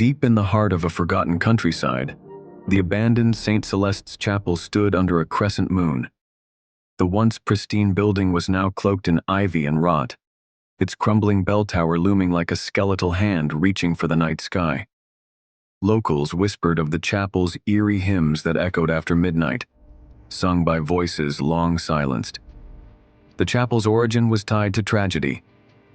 Deep in the heart of a forgotten countryside, the abandoned St. Celeste's Chapel stood under a crescent moon. The once pristine building was now cloaked in ivy and rot, its crumbling bell tower looming like a skeletal hand reaching for the night sky. Locals whispered of the chapel's eerie hymns that echoed after midnight, sung by voices long silenced. The chapel's origin was tied to tragedy.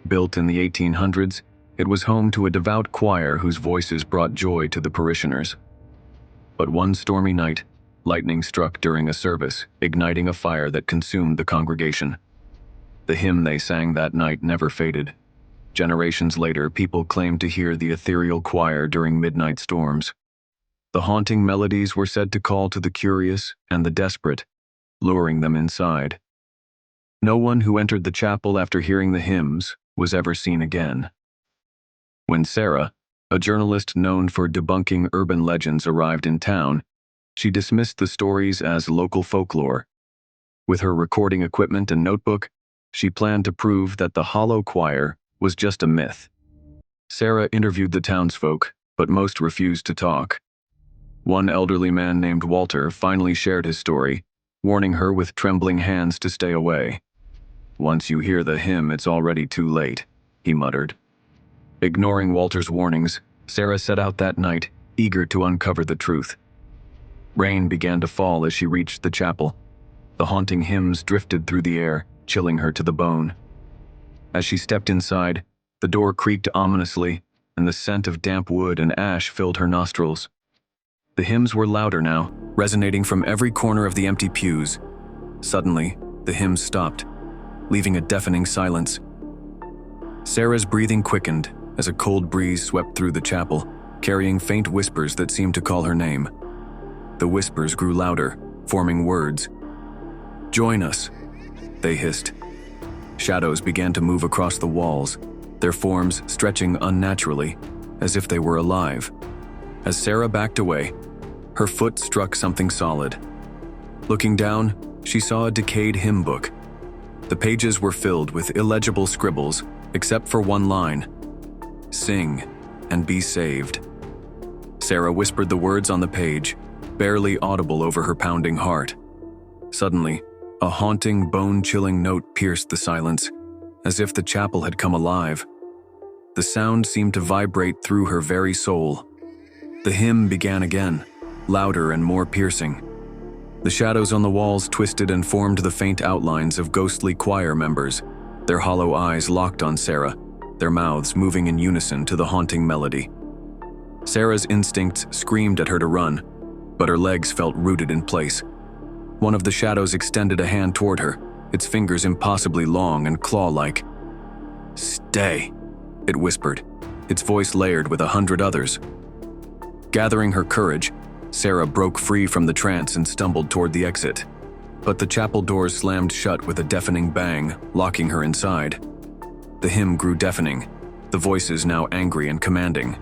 Built in the 1800s, it was home to a devout choir whose voices brought joy to the parishioners. But one stormy night, lightning struck during a service, igniting a fire that consumed the congregation. The hymn they sang that night never faded. Generations later, people claimed to hear the ethereal choir during midnight storms. The haunting melodies were said to call to the curious and the desperate, luring them inside. No one who entered the chapel after hearing the hymns was ever seen again. When Sarah, a journalist known for debunking urban legends, arrived in town, she dismissed the stories as local folklore. With her recording equipment and notebook, she planned to prove that the hollow choir was just a myth. Sarah interviewed the townsfolk, but most refused to talk. One elderly man named Walter finally shared his story, warning her with trembling hands to stay away. "Once you hear the hymn, it's already too late," he muttered. Ignoring Walter's warnings, Sarah set out that night, eager to uncover the truth. Rain began to fall as she reached the chapel. The haunting hymns drifted through the air, chilling her to the bone. As she stepped inside, the door creaked ominously, and the scent of damp wood and ash filled her nostrils. The hymns were louder now, resonating from every corner of the empty pews. Suddenly, the hymns stopped, leaving a deafening silence. Sarah's breathing quickened as a cold breeze swept through the chapel, carrying faint whispers that seemed to call her name. The whispers grew louder, forming words. "Join us," they hissed. Shadows began to move across the walls, their forms stretching unnaturally, as if they were alive. As Sarah backed away, her foot struck something solid. Looking down, she saw a decayed hymn book. The pages were filled with illegible scribbles, except for one line: "Sing and be saved." Sarah whispered the words on the page, barely audible over her pounding heart. Suddenly, a haunting, bone-chilling note pierced the silence, as if the chapel had come alive. The sound seemed to vibrate through her very soul. The hymn began again, louder and more piercing. The shadows on the walls twisted and formed the faint outlines of ghostly choir members, their hollow eyes locked on Sarah, their mouths moving in unison to the haunting melody. Sarah's instincts screamed at her to run, but her legs felt rooted in place. One of the shadows extended a hand toward her, its fingers impossibly long and claw-like. "Stay," it whispered, its voice layered with 100 others. Gathering her courage, Sarah broke free from the trance and stumbled toward the exit. But the chapel doors slammed shut with a deafening bang, locking her inside. The hymn grew deafening, the voices now angry and commanding.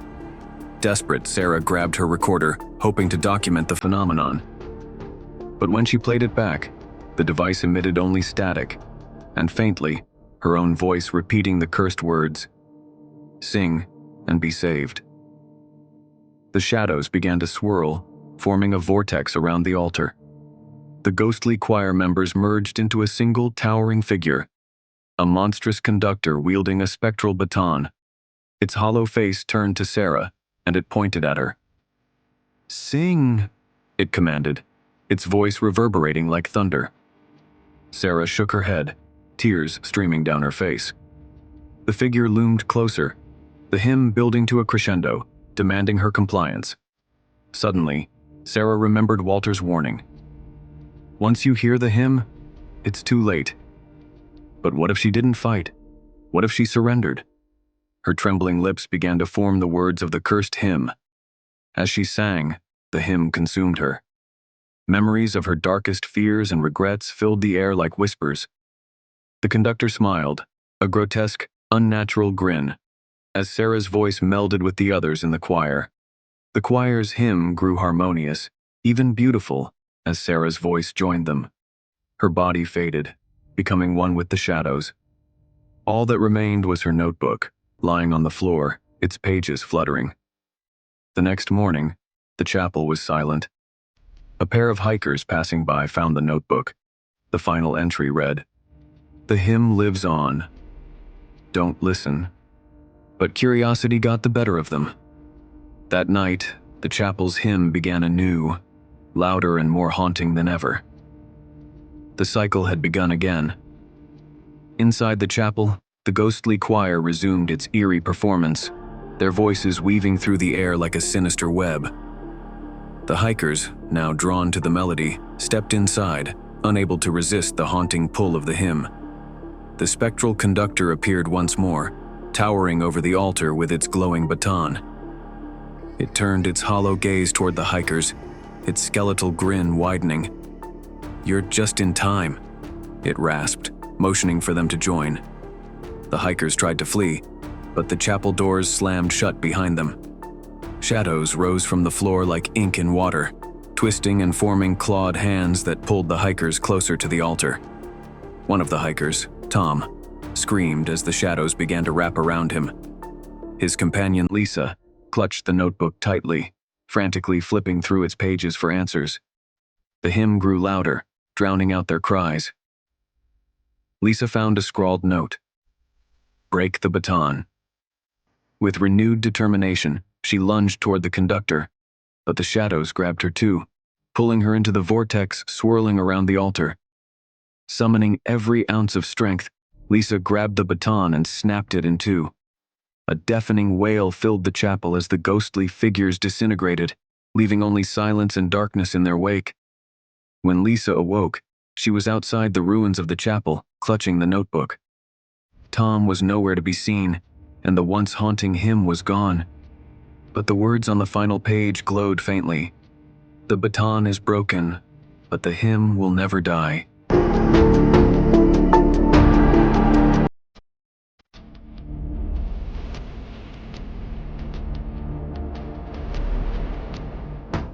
Desperate, Sarah grabbed her recorder, hoping to document the phenomenon. But when she played it back, the device emitted only static, and faintly, her own voice repeating the cursed words: "Sing and be saved." The shadows began to swirl, forming a vortex around the altar. The ghostly choir members merged into a single towering figure, a monstrous conductor wielding a spectral baton. Its hollow face turned to Sarah, and it pointed at her. "Sing," it commanded, its voice reverberating like thunder. Sarah shook her head, tears streaming down her face. The figure loomed closer, the hymn building to a crescendo, demanding her compliance. Suddenly, Sarah remembered Walter's warning. "Once you hear the hymn, it's too late." But what if she didn't fight? What if she surrendered? Her trembling lips began to form the words of the cursed hymn. As she sang, the hymn consumed her. Memories of her darkest fears and regrets filled the air like whispers. The conductor smiled, a grotesque, unnatural grin, as Sarah's voice melded with the others in the choir. The choir's hymn grew harmonious, even beautiful, as Sarah's voice joined them. Her body faded, becoming one with the shadows. All that remained was her notebook, lying on the floor, its pages fluttering. The next morning, the chapel was silent. A pair of hikers passing by found the notebook. The final entry read, "The hymn lives on. Don't listen." But curiosity got the better of them. That night, the chapel's hymn began anew, louder and more haunting than ever. The cycle had begun again. Inside the chapel, the ghostly choir resumed its eerie performance, their voices weaving through the air like a sinister web. The hikers, now drawn to the melody, stepped inside, unable to resist the haunting pull of the hymn. The spectral conductor appeared once more, towering over the altar with its glowing baton. It turned its hollow gaze toward the hikers, its skeletal grin widening. "You're just in time," it rasped, motioning for them to join. The hikers tried to flee, but the chapel doors slammed shut behind them. Shadows rose from the floor like ink in water, twisting and forming clawed hands that pulled the hikers closer to the altar. One of the hikers, Tom, screamed as the shadows began to wrap around him. His companion, Lisa, clutched the notebook tightly, frantically flipping through its pages for answers. The hymn grew louder, drowning out their cries. Lisa found a scrawled note. "Break the baton." With renewed determination, she lunged toward the conductor, but the shadows grabbed her too, pulling her into the vortex swirling around the altar. Summoning every ounce of strength, Lisa grabbed the baton and snapped it in two. A deafening wail filled the chapel as the ghostly figures disintegrated, leaving only silence and darkness in their wake. When Lisa awoke, she was outside the ruins of the chapel, clutching the notebook. Tom was nowhere to be seen, and the once haunting hymn was gone. But the words on the final page glowed faintly. "The baton is broken, but the hymn will never die."